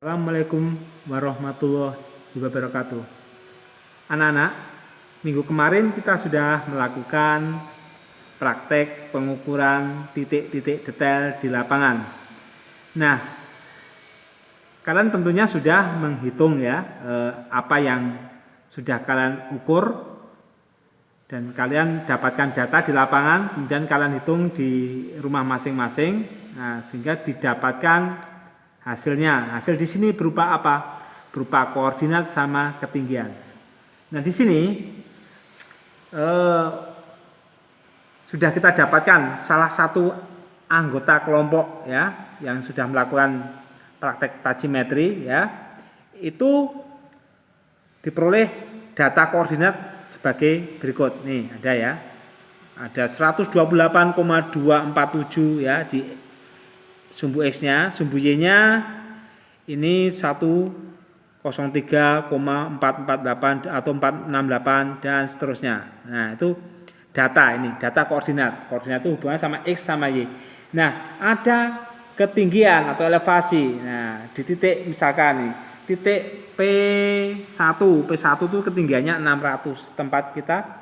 Assalamualaikum warahmatullahi wabarakatuh. Anak-anak, minggu kemarin kita sudah melakukan praktek pengukuran titik-titik detail di lapangan. Nah, kalian tentunya sudah menghitung ya apa yang sudah kalian ukur dan kalian dapatkan data di lapangan, kemudian kalian hitung di rumah masing-masing. Nah, sehingga didapatkan hasilnya. Hasil di sini berupa apa? Berupa koordinat sama ketinggian. Nah, di sini sudah kita dapatkan salah satu anggota kelompok ya yang sudah melakukan praktek tachymetry ya. Itu diperoleh data koordinat sebagai berikut. Nih, ada ya. Ada 128,247 ya di sumbu X-nya, sumbu Y-nya ini 103,448 atau 468 dan seterusnya. Nah, itu data ini, data koordinat. Koordinat itu hubungannya sama X sama Y. Nah, ada ketinggian atau elevasi. Nah, di titik misalkan nih, titik P1 itu ketinggiannya 600. Tempat kita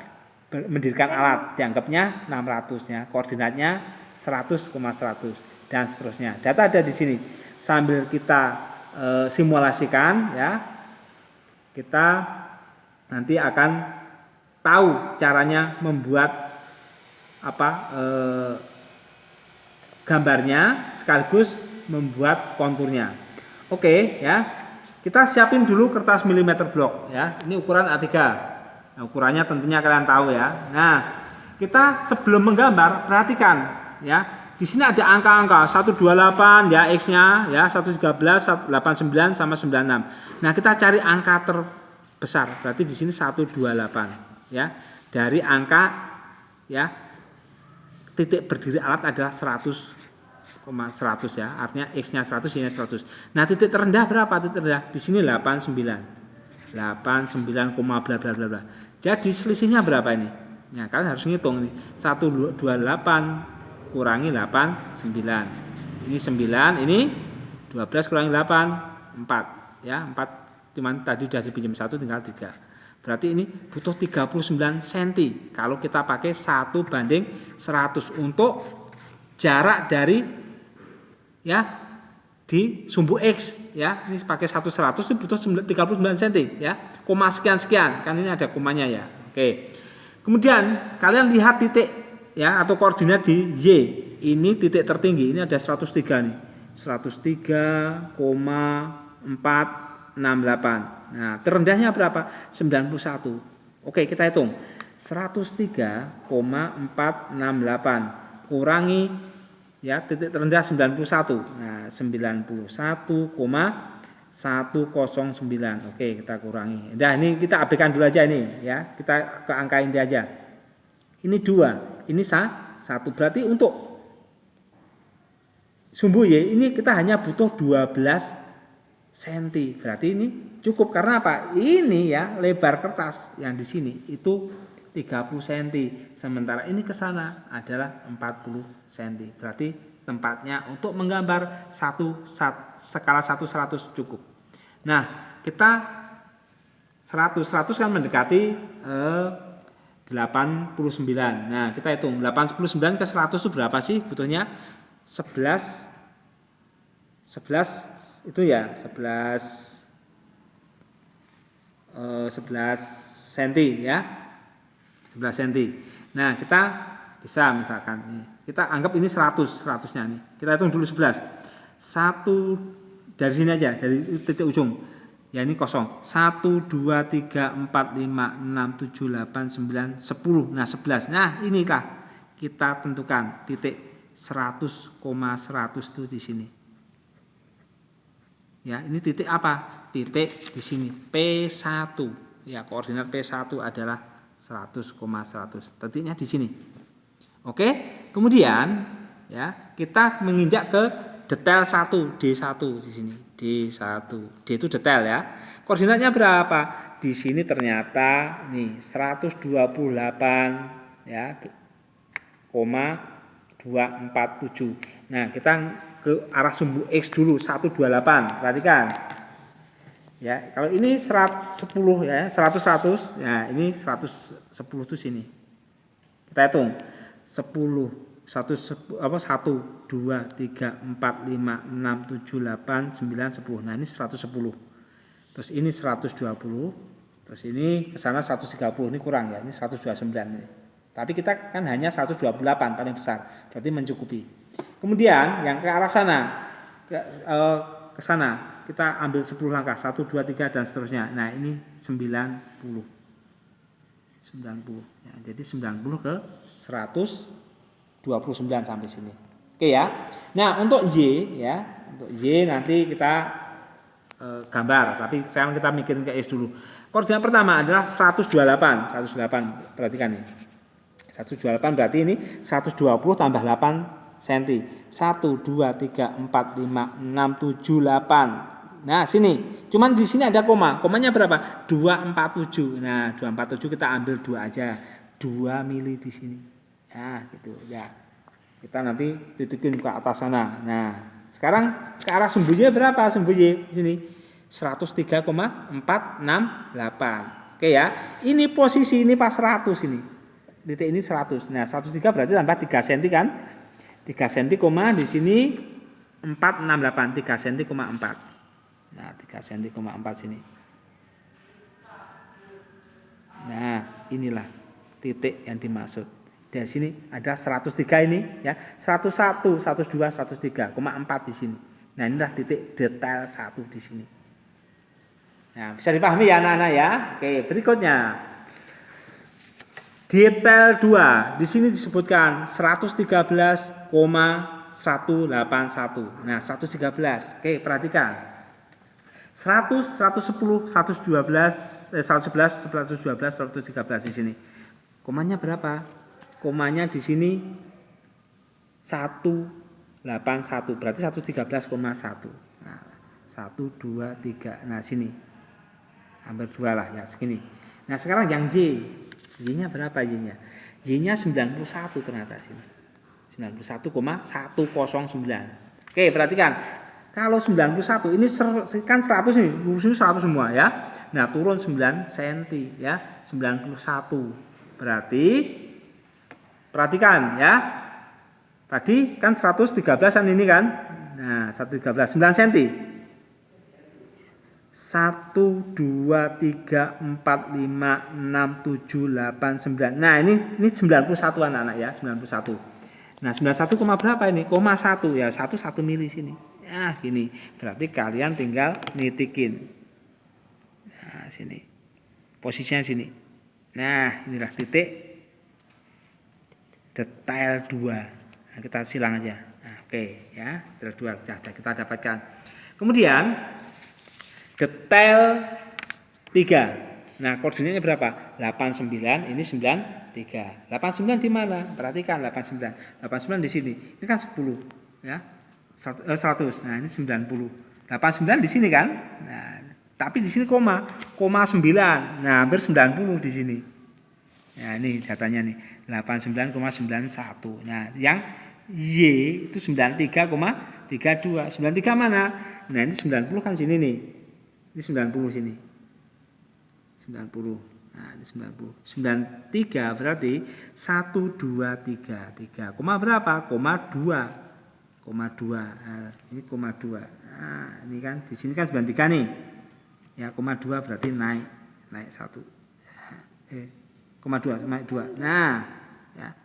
mendirikan alat dianggapnya 600 ya. Koordinatnya 100,100. Dan seterusnya. Data ada di sini. Sambil kita simulasikan ya, kita nanti akan tahu caranya membuat gambarnya sekaligus membuat konturnya. Oke ya, kita siapin dulu kertas milimeter block ya. Ini ukuran A3. Nah, ukurannya tentunya kalian tahu ya. Nah, kita sebelum menggambar perhatikan ya. Di sini ada angka-angka 128 ya X-nya ya 113, 89 sama 96. Nah, kita cari angka terbesar. Berarti di sini 128 ya. Dari angka ya titik berdiri alat adalah 100,100 ya. Artinya X-nya 100, Y-nya 100. Nah, titik terendah berapa? Titik terendah di sini 89. 89, bla bla bla bla. Jadi selisihnya berapa ini? Ya, kalian harus ngitung ini. 128 kurangi 8, 9. Ini 9, ini 12 kurangi 8, 4. Ya, 4 cuman tadi sudah dipinjam 1 tinggal 3. Berarti ini butuh 39 cm. Kalau kita pakai 1:100 untuk jarak dari ya di sumbu X ya. Ini pakai 1:100 itu butuh 39 cm ya. Koma sekian-sekian. Kan ini ada komanya ya. Oke. Kemudian kalian lihat titik ya atau koordinat di Y. Ini titik tertinggi, ini ada 103 nih. 103,468. Nah, terendahnya berapa? 91. Oke, kita hitung. 103,468 kurangi ya titik terendah 91. Nah, 91,109. Oke, kita kurangi. Nah, ini kita abaikan dulu aja ini ya. Kita ke angka inti aja. Ini 2, ini 1. Berarti untuk sumbu Y ini kita hanya butuh 12 cm. Berarti ini cukup karena apa? Ini ya lebar kertas yang di sini itu 30 cm. Sementara ini ke sana adalah 40 cm. Berarti tempatnya untuk menggambar skala 1:100 cukup. Nah, kita 100 kan mendekati 89. Nah, kita hitung 89 ke 100 itu berapa sih butuhnya? 11 itu ya 11 cm ya. 11 cm. Nah, kita bisa misalkan nih. Kita anggap ini 100-nya nih. Kita hitung dulu 11. 1 dari sini aja, dari titik ujung. Ya ini kosong. 1, 2, 3, 4, 5, 6, 7, 8, 9, 10. Nah 11. Nah inilah kita tentukan titik 100,100 itu di sini. Ya ini titik apa? Titik di sini P1. Ya koordinat P1 adalah 100,100. Titiknya di sini. Oke. Kemudian ya kita menginjak ke detail 1 D1 di sini. D1. D itu detail ya. Koordinatnya berapa? Di sini ternyata nih 128 ya, 247. Nah, kita ke arah sumbu X dulu 128. Perhatikan. Ya, kalau ini 110 ya, 100. Nah, ini 110 itu sini. Kita hitung. 10 1 2 3 4 5 6 7 8 9 10. Nah, ini 110. Terus ini 120. Terus ini ke sana 130. Ini kurang ya. Ini 129 ini. Tapi kita kan hanya 128 paling besar, berarti mencukupi. Kemudian yang ke arah sana, ke sana kita ambil 10 langkah, 1, 2, 3 dan seterusnya. Nah ini 90. Ya, jadi 90 ke 129 sampai sini. Oke ya. Nah untuk Y ya, untuk Y nanti kita gambar, tapi sekarang kita mikirin ke X dulu. Koordinat pertama adalah 128, perhatikan nih. 128 berarti ini 120 tambah 8 cm. 1, 2, 3, 4, 5, 6, 7, 8. Nah sini, cuman di sini ada koma. Komanya berapa? 247. Nah 247 kita ambil 2 aja. 2 mili di sini. Nah gitu ya. Kita nanti titikin ke atas sana. Nah sekarang ke arah sumbu Y berapa? Sumbu Y di sini 103,468. Oke ya. Ini posisi ini pas 100 ini. Titik ini 100. Nah, 103 berarti tambah 3 cm kan? 3 cm, di sini 468, 3 cm, 4. Nah, 3 cm, 4 sini. Nah, inilah titik yang dimaksud. Dari sini ada 103 ini ya. 101, 102, 103,4 di sini. Nah, inilah titik detail 1 di sini. Nah, bisa dipahami ya anak-anak ya. Oke, berikutnya. Detail 2, di sini disebutkan 113,181. Nah, 113. Oke, perhatikan. 100, 110, 112, 111, 112, 113 di sini. Komanya berapa? Komanya di sini 181, berarti 113,1. Nah, 1 2 3. Nah, sini. Hampir 2 lah ya, segini. Nah, sekarang yang Y. Y-nya berapa Y-nya? Y-nya 91 ternyata sini. 91,109. Oke, perhatikan. Kalau 91 ini kan 100 nih, lurusnya 100 semua ya. Nah, turun 9 cm ya, 91. Berarti perhatikan ya. Tadi kan 113-an ini kan. Nah, 113 9 cm. 1, 2, 3, 4, 5, 6, 7, 8, 9. Nah ini 91 anak-anak ya, 91. Nah 91 koma berapa ini? Koma 1 ya, 1 mili sini. Nah gini, berarti kalian tinggal nitikin. Nah sini, posisinya sini. Nah inilah titik detail 2. Nah, kita silang aja. Nah, oke ya, detail 2 sudah kita dapatkan. Kemudian detail 3. Nah, koordinatnya berapa? 89, ini 93. 89 di mana? Perhatikan 89. 89 di sini. Ini kan 10, ya. 100. Nah, ini 90. 89 di sini kan? Nah, tapi di sini koma 9. Nah, hampir 90 di sini. Nah, ini datanya nih. 89,91. Nah, yang Y itu 93,32. 93 mana? Nah, ini 90 kan sini nih. Ini 90 sini. 90. Nah, ini 90. 93 berarti 1 2 3. 3. Koma berapa? Koma 2. Koma 2. Nah, ini koma 2. Nah, ini kan di sini kan 93 nih. Ya, koma 2 berarti naik 1. Koma 2, naik 2. Nah, ya.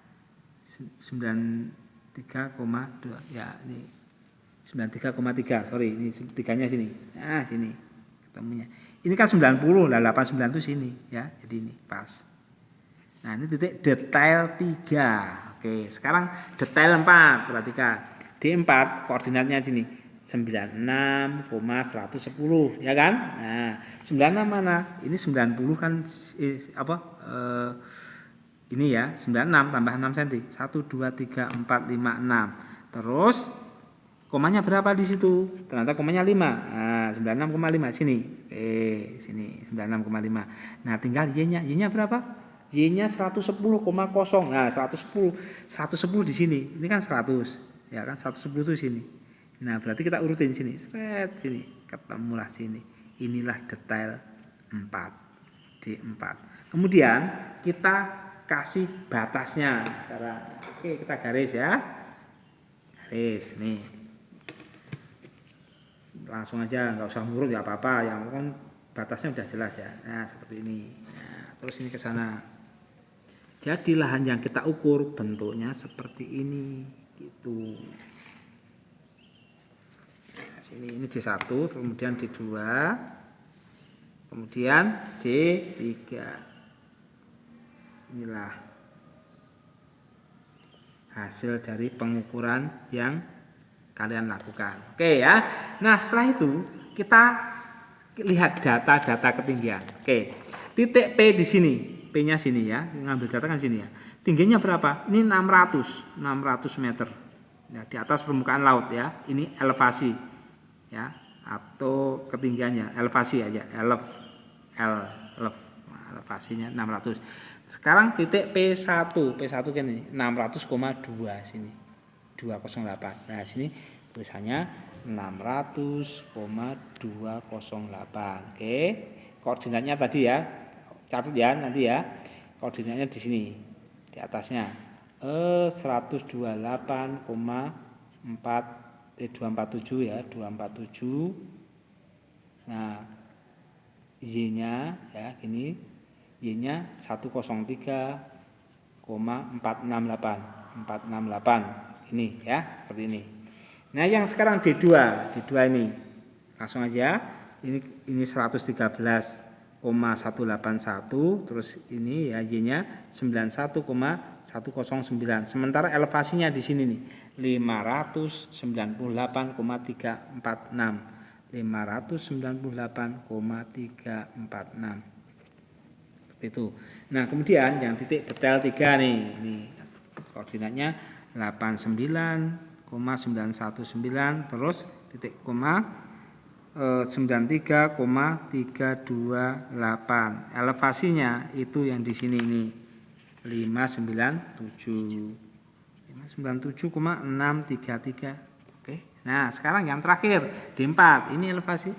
93,2. Ya, ini 93,3. Sorry, ini 3-nya sini. Nah, sini ketemunya. Ini kan 90 lah, 89 itu sini ya. Jadi ini pas. Nah, ini titik detail 3. Oke, sekarang detail 4. Perhatikan. Di 4 koordinatnya sini 96,110 ya kan? Nah, 96 mana? Ini 90 kan ini ya, 96 tambah 6 cm. 1 2 3 4 5 6. Terus komanya berapa di situ? Ternyata komanya 5. Nah, 96,5 sini. Sini 96,5. Nah, tinggal Y-nya. Y-nya berapa? Y-nya 110,0. Nah, 110 di sini. Ini kan 100. Ya kan 110 itu sini. Nah, berarti kita urutin sini. Seret sini, ketemulah sini. Inilah detail 4. D4. Kemudian kita kasih batasnya. Oke, kita garis ya. Garis nih. Langsung aja, nggak usah ngurut ya apa-apa. Yang kan batasnya udah jelas ya. Nah, seperti ini. Nah, terus ini ke sana. Jadi lahan yang kita ukur bentuknya seperti ini, gitu. Nah, sini ini D1, kemudian D2, kemudian D3. Inilah hasil dari pengukuran yang kalian lakukan. Oke ya. Nah, setelah itu kita lihat data-data ketinggian. Oke. Titik P di sini. P-nya sini ya, ngambil data kan sini ya. Tingginya berapa? Ini 600 meter. Ya, di atas permukaan laut ya. Ini elevasi ya, atau ketinggiannya, elevasi aja, elevasinya 600. Sekarang titik P1 kan ini 600,2 sini. 208. Nah, sini tulisannya 600,208. Oke. Koordinatnya tadi ya. Catat ya nanti ya, koordinatnya di sini di atasnya 247 ya, 247. Nah, Y-nya ya ini, Y-nya 103,468 ini ya, seperti ini. Nah, yang sekarang D2 ini langsung aja, ini 113,181, terus ini ya Y-nya 91,109. Sementara elevasinya di sini nih 598,346. 598,346. Itu. Nah, kemudian yang titik detail 3 nih. Ini koordinatnya 89,919 terus titik koma 93,328. Elevasinya itu yang di sini ini 597,633. Oke. Nah, sekarang yang terakhir D4. Ini elevasi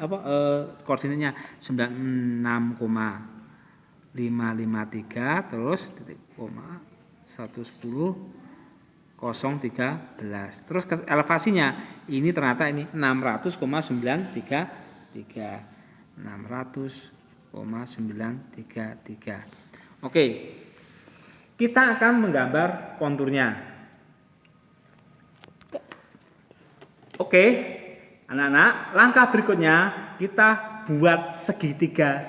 koordinatnya 96,553 terus titik koma 110,013. Terus elevasinya ini ternyata ini 600,933. 600,933. Oke. Kita akan menggambar konturnya. Oke, anak-anak, langkah berikutnya kita buat segitiga.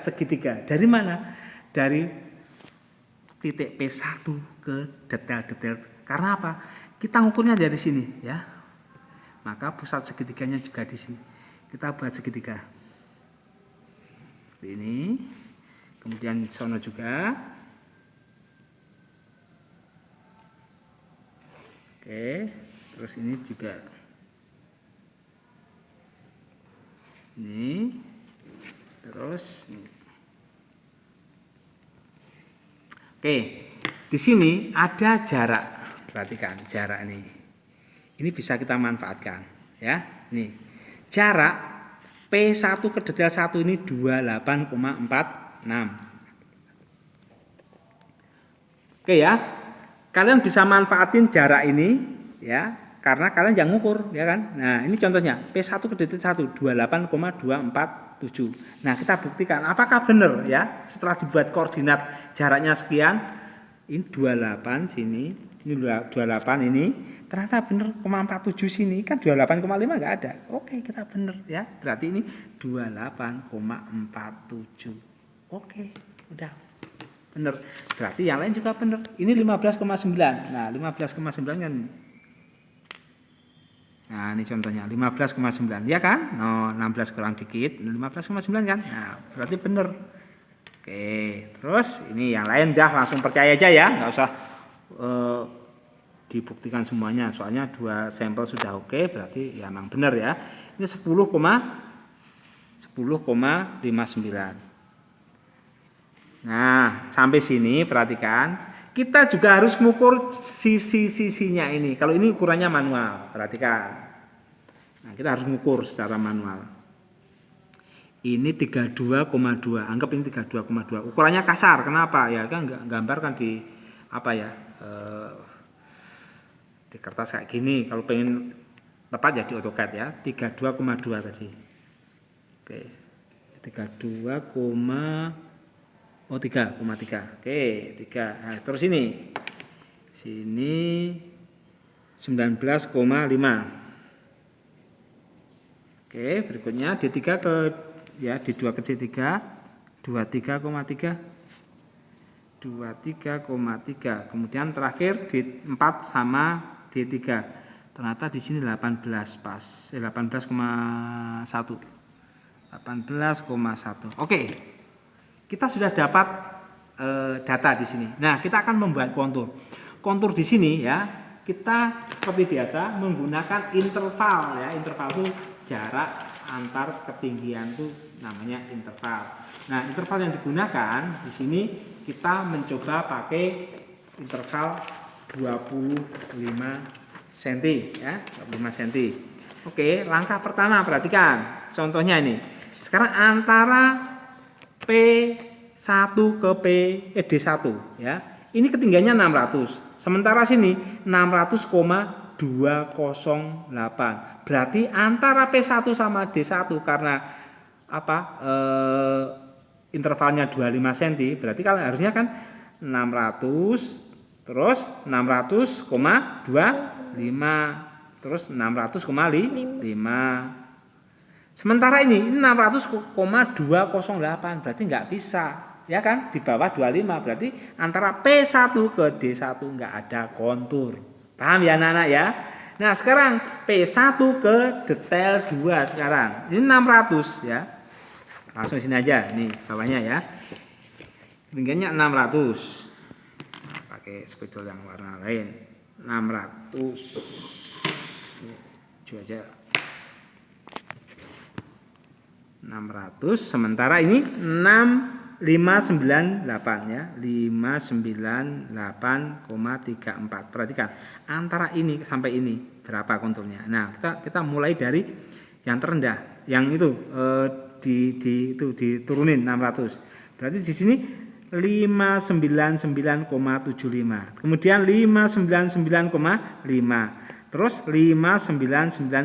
Dari mana? Dari titik P1 ke detail-detail. Karena apa? Kita ngukurnya dari sini ya. Maka pusat segitiganya juga di sini. Kita buat segitiga. Seperti ini. Kemudian sono juga. Oke, terus ini juga. Ini. Terus ini. Oke, di sini ada jarak. Perhatikan jarak ini. Ini bisa kita manfaatkan, ya. Nih, jarak P1 ke detail 1 ini 28,46. Oke ya. Kalian bisa manfaatin jarak ini, ya, karena kalian yang ngukur, ya kan. Nah, ini contohnya P1 ke detail 1 28,247. Nah, kita buktikan apakah benar ya. Setelah dibuat koordinat jaraknya sekian, ini 28 sini, ini 28 ini, ternyata benar 0,47 sini, kan 28,5 enggak ada. Oke, kita benar ya. Berarti ini 28,47. Oke, udah benar. Berarti yang lain juga benar. Ini 15,9. Nah, 15,9 kan. Nah, ini contohnya 15,9. Ya kan? No, 16 kurang dikit, 15,9 kan? Nah, berarti benar. Oke, terus ini yang lain dah langsung percaya aja ya, nggak usah dibuktikan semuanya. Soalnya 2 sampel sudah oke, berarti ya memang benar ya. Ini 10,59. Nah, sampai sini perhatikan. kita juga harus mengukur sisi-sisinya ini. Kalau ini ukurannya manual, perhatikan. Nah, kita harus mengukur secara manual. Ini 32,2, anggap ini 32,2. Ukurannya kasar, kenapa? Ya kan gambarkan di apa ya? Di kertas kayak gini. Kalau pengen tepat ya di AutoCAD ya, 32,2 tadi. Oke. 3,3. Oke, 3. Nah, terus ini. Sini 19,5. Oke, berikutnya D3 ke ya D2 ke D3 23,3. 23,3. Kemudian terakhir D4 sama D3. Ternyata di sini 18 pas. 18,1. 18,1. Oke. Kita sudah dapat data di sini. Nah, kita akan membuat kontur. Kontur di sini ya, kita seperti biasa menggunakan interval ya. Interval itu jarak antar ketinggian itu namanya interval. Nah, interval yang digunakan di sini kita mencoba pakai interval 25 cm ya, 25 cm. Oke, langkah pertama perhatikan. Contohnya ini. Sekarang antara P1 ke D1 ya. Ini ketinggiannya 600. Sementara sini 600,208. Berarti antara P1 sama D1 karena intervalnya 25 cm, berarti kalau harusnya kan 600 terus 600,25 terus 600,5. Sementara ini 600,208 berarti nggak bisa, ya kan? Di bawah 25 berarti antara P1 ke D1 nggak ada kontur. Paham ya anak-anak ya? Nah, sekarang P1 ke detail 2 sekarang. Ini 600 ya. Langsung sini aja nih bawahnya ya. Ketinggiannya 600. Nah, pakai spidol yang warna lain. 600. Coba aja. 600 sementara ini 6598 ya 598,34. Perhatikan antara ini sampai ini berapa konturnya. Nah, kita mulai dari yang terendah, yang itu diturunin 600. Berarti di sini 599,75. Kemudian 599,5. Terus 599,25,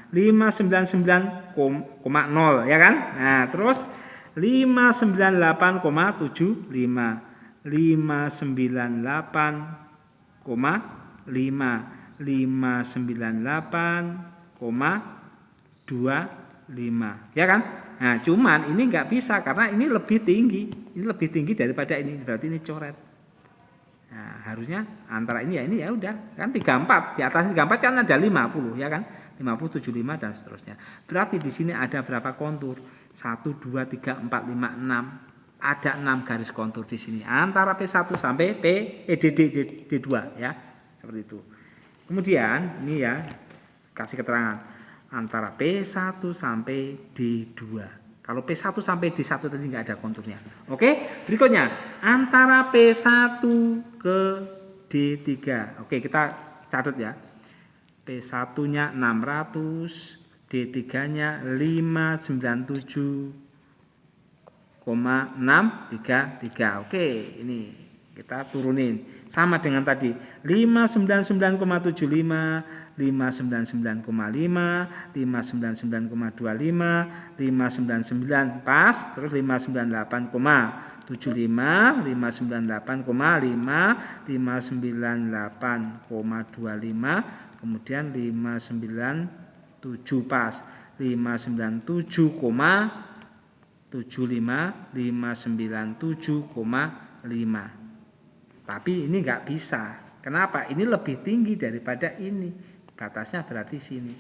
599,0 ya kan? Nah, terus 598,75, 598,5, 598,25, ya kan? Nah, cuman ini nggak bisa karena ini lebih tinggi. Ini lebih tinggi daripada ini, berarti ini coret. Nah, harusnya antara ini ya udah kan 34, di atas 34 kan ada 50 ya kan, 50, 75 dan seterusnya. Berarti di sini ada berapa kontur? 1, 2, 3, 4, 5, 6. Ada 6 garis kontur di sini antara P1 sampai D2 ya, seperti itu. Kemudian ini ya kasih keterangan antara P1 sampai D2. Kalau P1 sampai D1 tadi nggak ada konturnya. Oke, berikutnya antara P1 ke D3. Oke, kita catat ya. P1-nya 600, D3-nya 597,633. Oke, ini kita turunin. Sama dengan tadi 599,75, 599,5, 599,25, 599 pas, terus 598,75, 598,5, 598,25, kemudian 597 pas, 597,75, 597,5. Tapi ini nggak bisa. Kenapa? Ini lebih tinggi daripada ini. Batasnya berarti sini.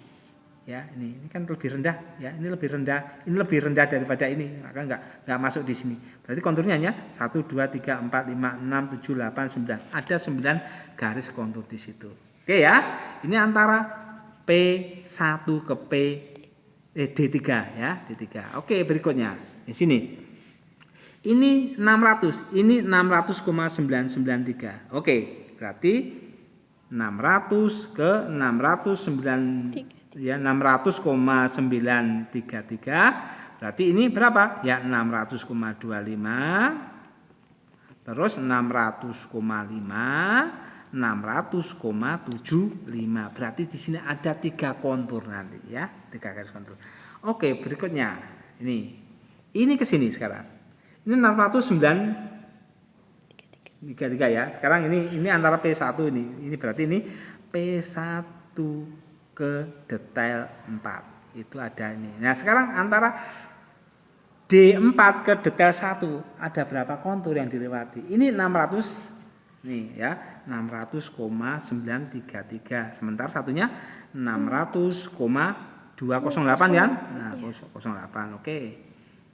Ya, ini kan lebih rendah. Ya, ini lebih rendah. Ini lebih rendah daripada ini. Maka nggak masuk di sini. Berarti konturnya hanya 1, 2, 3, 4, 5, 6, 7, 8, 9. Ada 9 garis kontur di situ. Oke ya. Ini antara P1 ke D3 ya, D3. Oke, berikutnya di sini. Ini 600, ini 600,993. Oke, berarti 600 ke 609 ya 600,933. Berarti ini berapa? Ya 600,25. Terus 600,5, 600,75. Berarti di sini ada 3 kontur nanti ya, 3 garis kontur. Oke, berikutnya ini ke sini sekarang. Ini 609,33 ya. Sekarang ini antara P1 ini. Ini berarti ini P1 ke detail 4. Itu ada ini. Nah, sekarang antara D4 ke detail 1 ada berapa kontur yang dilewati? Ini 600 nih ya, 600,933. Sementara satunya 600,208 kan? Nah, 08. Oke.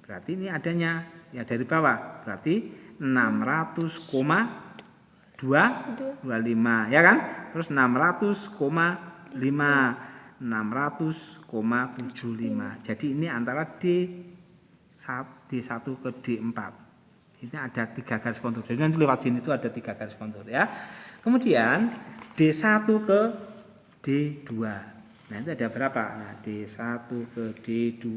Berarti ini adanya ya dari bawah. Berarti 600,225 ya kan? Terus 600,5, 600,75. Jadi ini antara D1 ke D4. Ini ada 3 garis kontur. Jadi nanti lewat sini itu ada 3 garis kontur ya. Kemudian D1 ke D2. Nah, itu ada berapa? Nah, D1 ke D2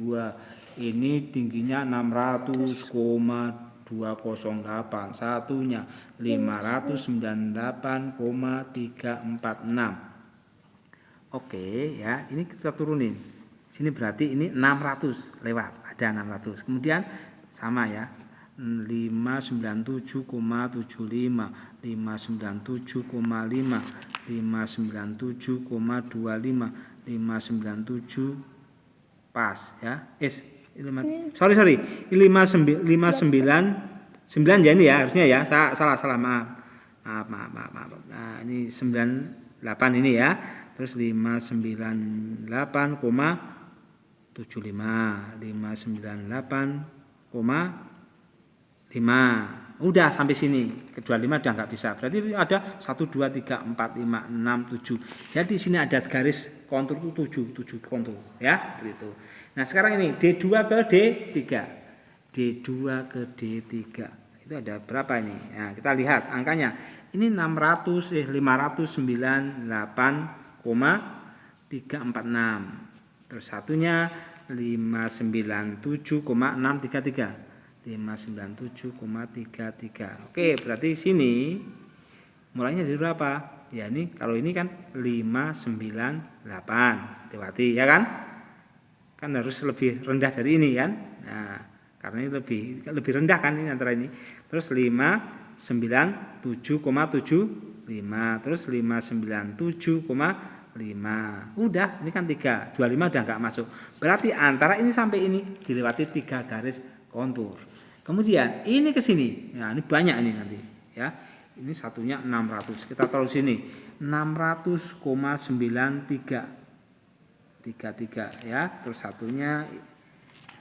ini tingginya 600,208. Satunya 598,346. Oke ya, ini kita turunin. Sini berarti ini 600 lewat, ada 600. Kemudian sama ya. 597,75, 597,5, 597,25, 597 pas ya. Sorry. 59 9 ya ini ya harusnya ya. Salah maaf. Nah, ini 98 ini ya. Terus 598,75, 598,5. Udah sampai sini. Kedua 5 udah nggak bisa. Berarti ada 1 2 3 4 5 6 7. Jadi sini ada garis kontur itu 7 kontur ya, gitu. Nah, sekarang ini D2 ke D3. D2 ke D3. Itu ada berapa ini? Nah, kita lihat angkanya. Ini 598,346. Terus satunya 597,633. 597,33. Oke, berarti sini mulainya dari berapa? Ya ini kalau ini kan 598 lewati ya kan? Kan harus lebih rendah dari ini kan? Nah, karena ini lebih rendah kan ini antara ini. Terus 597,75, terus 597,5. Udah, ini kan 3, 25 udah enggak masuk. Berarti antara ini sampai ini dilewati 3 garis kontur. Kemudian ini ke sini. Nah, ini banyak ini nanti ya. Ini satunya 600. Kita taruh sini. 600,9333 ya. Terus satunya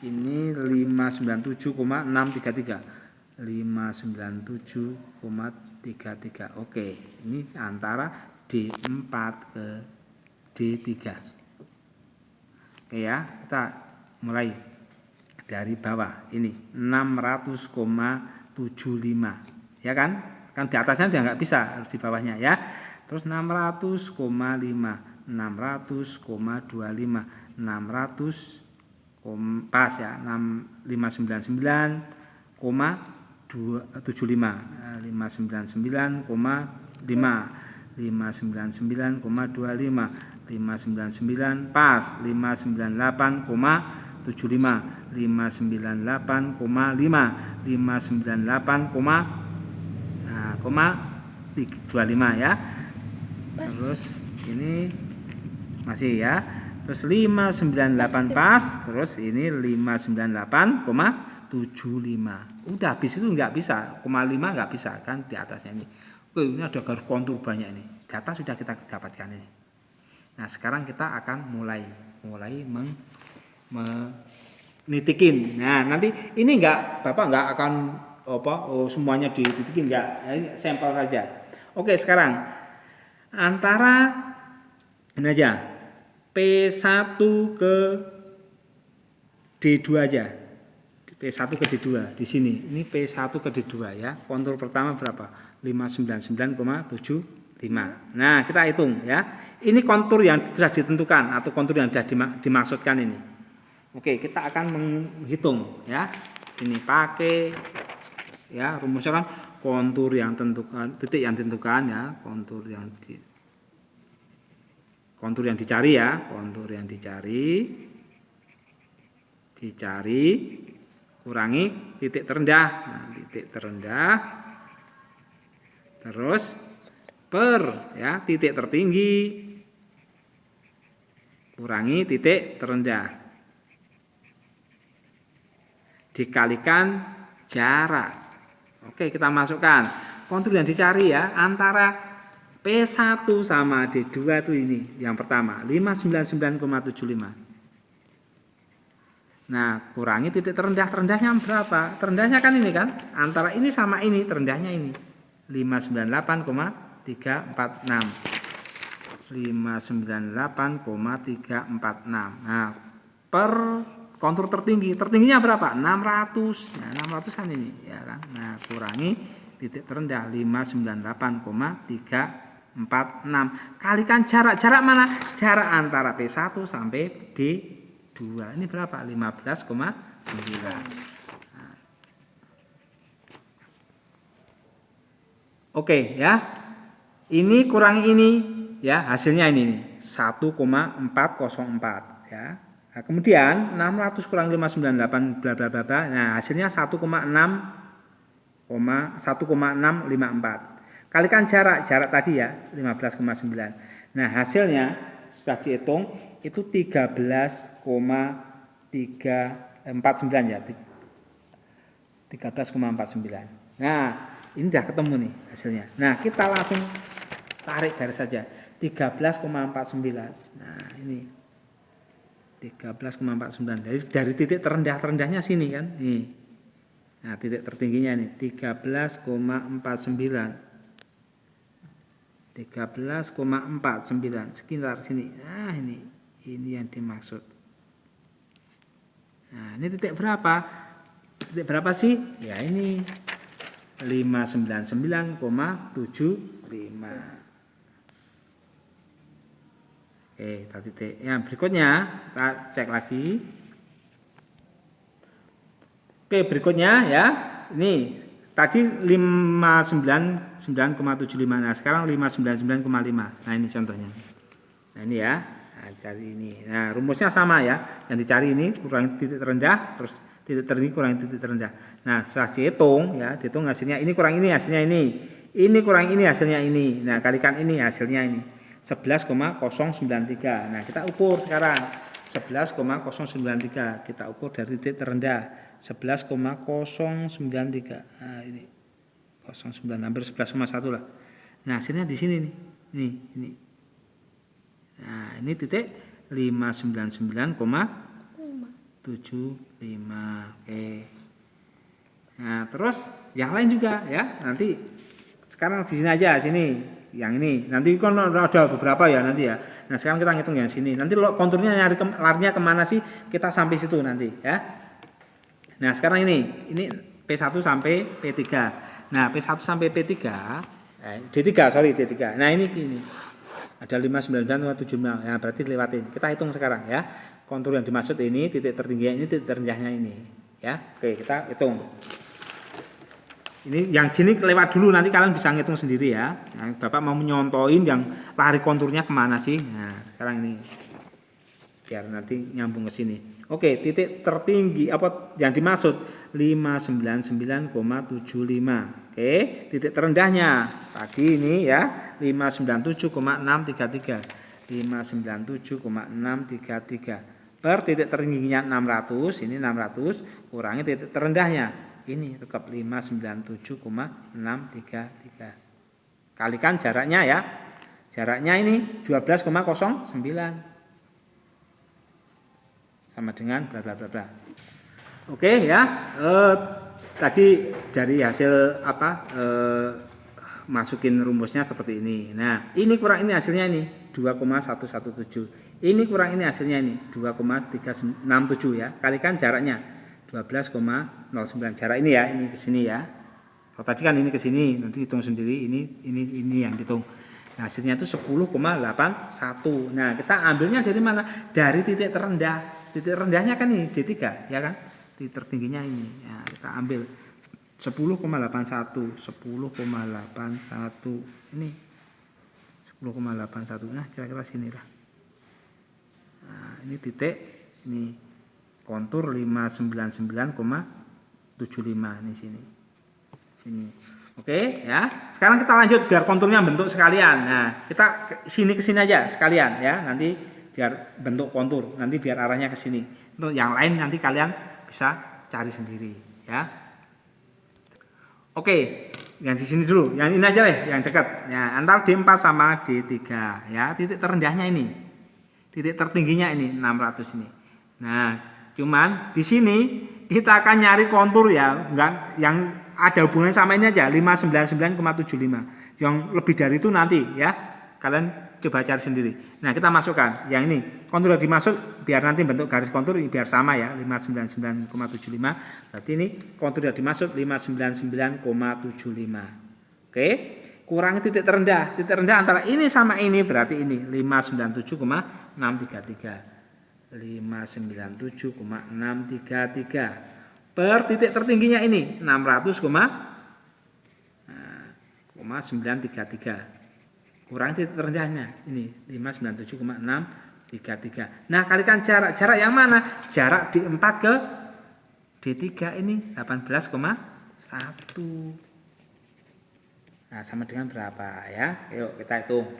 ini 597,633. 597,33. Oke, ini antara D4 ke D3. Oke ya, kita mulai dari bawah ini 600,75 ya kan? Kan di atasnya udah nggak bisa, harus di bawahnya ya. Terus 600,5, 600,25, 600 pas ya, 599,75, 599,5, 599,25, 599 pas, 598,75, 598,5, 598,25 ya. Terus ini masih ya. Terus 598 pas, terus ini 598,75. Udah habis itu nggak bisa, 0,5 nggak bisa kan di atasnya ini. Ini ada garis kontur banyak ini. Data sudah kita dapatkan ini. Nah, sekarang kita akan mulai menitikin. Nah, nanti ini Bapak nggak akan semuanya dititikin nggak. Ini sampel saja. Oke, sekarang antara ini aja P1 ke D2 aja. P1 ke D2 di sini. Ini P1 ke D2 ya. Kontur pertama berapa? 599,75. Nah, kita hitung ya. Ini kontur yang sudah ditentukan atau kontur yang sudah dimaksudkan ini. Oke, kita akan menghitung ya. Ini pakai ya, rumusnya kan kontur yang tentukan, titik yang ditentukan ya, kontur yang dicari ya, kontur yang dicari kurangi titik terendah. Nah, titik terendah terus per ya, titik tertinggi kurangi titik terendah dikalikan jarak. Oke, kita masukkan kontur yang dicari ya, antara P1 sama D2 itu ini yang pertama 599,75. Nah, kurangi titik terendah. Terendahnya berapa? Terendahnya kan ini kan, antara ini sama ini, terendahnya ini 598,346. 598,346. Nah, per kontur tertingginya berapa? 600. Nah, 600 kan ini ya kan. Nah, kurangi titik terendah 598,346. Kalikan jarak mana? Jarak antara P1 sampai D2. Ini berapa? 15,9. Nah. Oke ya. Ini kurangi ini ya, hasilnya ini nih 1,404 ya. Nah, kemudian 600 kurang 598 bla bla bla bla. Nah, hasilnya 1,654. Kalikan jarak tadi ya 15,9. Nah, hasilnya sudah dihitung itu 13,349 ya. 13,49. Nah, ini sudah ketemu nih hasilnya. Nah, kita langsung tarik garis saja. 13,49. Nah, ini 13,49. Dari titik terendahnya sini kan. Nih. Nah, titik tertingginya nih 13,49. 13,49 sekitar sini. Nah, ini yang dimaksud. Nah, ini titik berapa? Titik berapa sih? Ya, ini 599,75. Oke, titik. Yang berikutnya kita cek lagi. Oke, berikutnya ya. Ini tadi 599,75. Nah, sekarang 599,5. Nah, ini contohnya. Nah, ini ya. Nah, cari ini. Nah, rumusnya sama ya. Yang dicari ini kurangi titik terendah, terus titik tertinggi kurangi titik terendah. Nah, setelah dihitung ya, dihitung hasilnya ini kurang ini hasilnya ini. Ini kurang ini hasilnya ini. Nah, kalikan ini hasilnya ini. 11,093. Nah, kita ukur sekarang. 11,093. Kita ukur dari titik terendah. 11,093. Nah, ini 09 hampir 11,1 lah. Nah, hasilnya di sini nih. Ini. Nah, ini titik 599,75. Oke. Nah, terus yang lain juga ya. Nanti sekarang di sini aja, sini. Yang ini. Nanti kan ada beberapa ya nanti ya. Nah, sekarang kita ngitung yang sini. Nanti konturnya larinya kemana sih? Kita sampai situ nanti ya. Nah, sekarang ini P1 sampai P3. Nah, P1 sampai P3, D3. Nah, ini ada 599,75. Ya, berarti lewatin. Kita hitung sekarang ya. Kontur yang dimaksud ini, titik tertingginya ini, titik terendahnya ini. Ya, oke, kita hitung. Ini yang sini lewat dulu, nanti kalian bisa ngitung sendiri ya. Nah, Bapak mau menyontoin yang lari konturnya kemana sih? Nah, sekarang ini. Biar nanti nyambung ke sini. Oke, titik tertinggi apa yang dimaksud 599,75. Oke, titik terendahnya tadi ini ya 597,633. 597,633 per titik tertingginya 600, ini 600 kurangi titik terendahnya. Ini tetap 597,633. Kalikan jaraknya ya. Jaraknya ini 12,09. Sama dengan bla bla bla bla. Oke ya. Tadi dari hasil masukin rumusnya seperti ini. Nah, ini kurang ini hasilnya ini 2,117. Ini kurang ini hasilnya ini 2,367 ya. Kalikan jaraknya 12,09. Jarak ini ya, ini ke sini ya. Kalau tadi kan ini ke sini, nanti hitung sendiri, ini yang dihitung. Nah, hasilnya itu 10,81. Nah, kita ambilnya dari mana? Dari titik terendah. Titik rendahnya kan ini D3, ya kan? Titik tertingginya ini. Ya, kita ambil 10,81. 10,81 ini 10,81. Nah, kira-kira sinilah. Nah, ini titik, ini kontur 599,75 ini sini. Oke ya. Sekarang kita lanjut biar konturnya bentuk sekalian. Nah, kita ke sini aja sekalian ya. Nanti biar bentuk kontur, nanti biar arahnya ke sini. Untuk yang lain nanti kalian bisa cari sendiri ya. Oke, yang di sini dulu. Yang ini aja deh, yang dekat. Ya, antara D4 sama D3 ya. Titik terendahnya ini. Titik tertingginya ini 600 ini. Nah, cuman di sini kita akan nyari kontur ya, enggak yang ada hubungannya sama ini aja 599,75. Yang lebih dari itu nanti ya. Kalian coba cari sendiri. Nah, kita masukkan yang ini. Kontur yang dimaksud biar nanti bentuk garis kontur biar sama ya, 599,75. Berarti ini kontur yang dimaksud 599,75. Oke. Kurangi titik terendah. Titik terendah antara ini sama ini berarti ini 597,633. 597,633 per titik tertingginya ini 600,933 kurang titik terendahnya ini 597,633. Nah, kalikan jarak yang mana? Jarak D4 ke D3 ini 18,1. Nah, sama dengan berapa ya? Yuk kita hitung.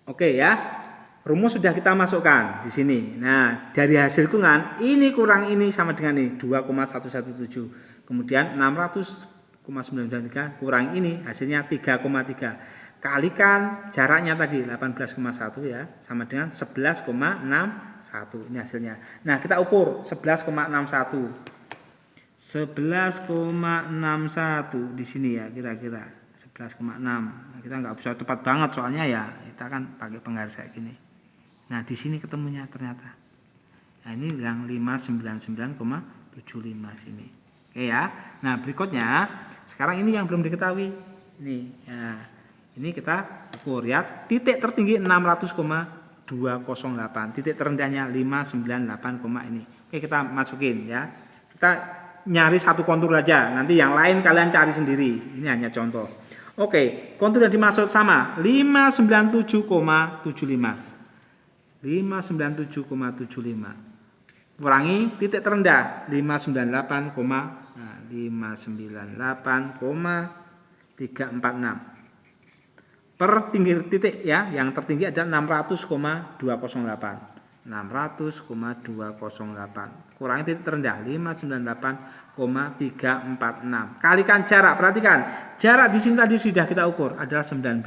Oke ya. Rumus sudah kita masukkan di sini. Nah, dari hasil hitungan ini kurang ini sama dengan ini 2,117. Kemudian 600,993 kurang ini hasilnya 3,3. Kalikan jaraknya tadi 18,1 ya, sama dengan 11,61 ini hasilnya. Nah, kita ukur 11,61. 11,61 di sini ya kira-kira 11,6. Nah, kita nggak bisa tepat banget soalnya ya kita kan pakai penggaris kayak gini. Nah, di sini ketemunya ternyata. Nah, ini yang 599,75 sini. Oke ya. Nah, berikutnya sekarang ini yang belum diketahui. Ini. Nah, ini kita ukur ya. Titik tertinggi 600,208. Titik terendahnya 598, ini. Oke, kita masukin ya. Kita nyari satu kontur aja. Nanti yang lain kalian cari sendiri. Ini hanya contoh. Oke, kontur yang dimaksud sama 597,75. 597,75 kurangi titik terendah 598,346 per tinggi titik ya, yang tertinggi adalah 600,208 kurangi titik terendah 598,346 kalikan jarak. Perhatikan jarak di sini tadi sudah kita ukur adalah 19,5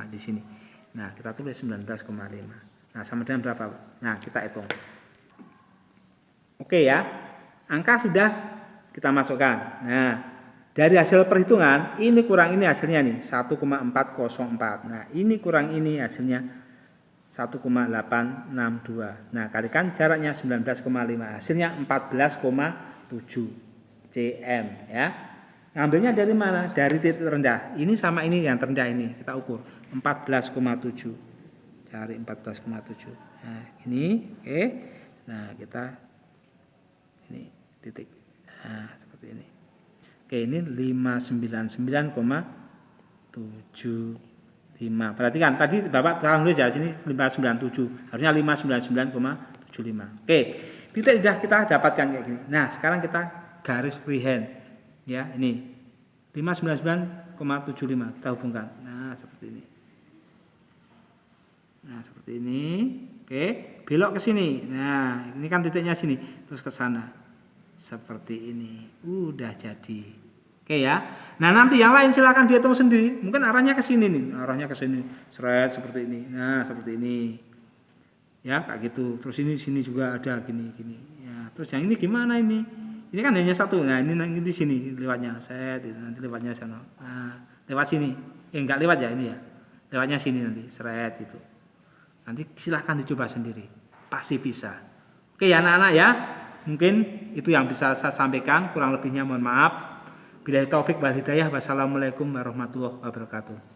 di sini. Nah, kita tulis 19,5. Nah, sama dengan berapa? Nah, kita hitung. Oke ya. Angka sudah kita masukkan. Nah, dari hasil perhitungan, ini kurang ini hasilnya nih, 1,404. Nah, ini kurang ini hasilnya 1,862. Nah, kalikan jaraknya 19,5. Hasilnya 14,7 cm ya. Ngambilnya dari mana? Dari titik rendah. Ini sama ini yang terendah ini kita ukur 14,7. Cari 14,7. Nah, ini oke. Nah, kita ini titik. Nah, seperti ini. Oke, ini 599,75. Perhatikan tadi Bapak salah nulis ya, sini 597. Harusnya 599,75. Oke. Titik sudah kita dapatkan kayak gini. Nah, sekarang kita garis freehand. Ya, ini 599,75 kita hubungkan. Nah, seperti ini. Nah, seperti ini. Oke, belok ke sini. Nah, ini kan titiknya sini, terus ke sana. Seperti ini. Udah jadi. Oke ya. Nah, nanti yang lain silakan dihitung sendiri. Mungkin arahnya ke sini nih. Arahnya ke sini. Seret seperti ini. Nah, seperti ini. Ya, kayak gitu. Terus ini sini juga ada gini. Ya, terus yang ini gimana ini? Ini kan hanya satu. Nah, ini di sini lewatnya. Nanti lewatnya sana. Nah, lewat sini. Enggak lewat ya ini ya. Lewatnya sini nanti. Seret itu. Nanti silahkan dicoba sendiri, pasti bisa. Oke ya anak-anak ya. Mungkin itu yang bisa saya sampaikan, kurang lebihnya mohon maaf. Billahi taufik wal hidayah. Wassalamualaikum warahmatullahi wabarakatuh.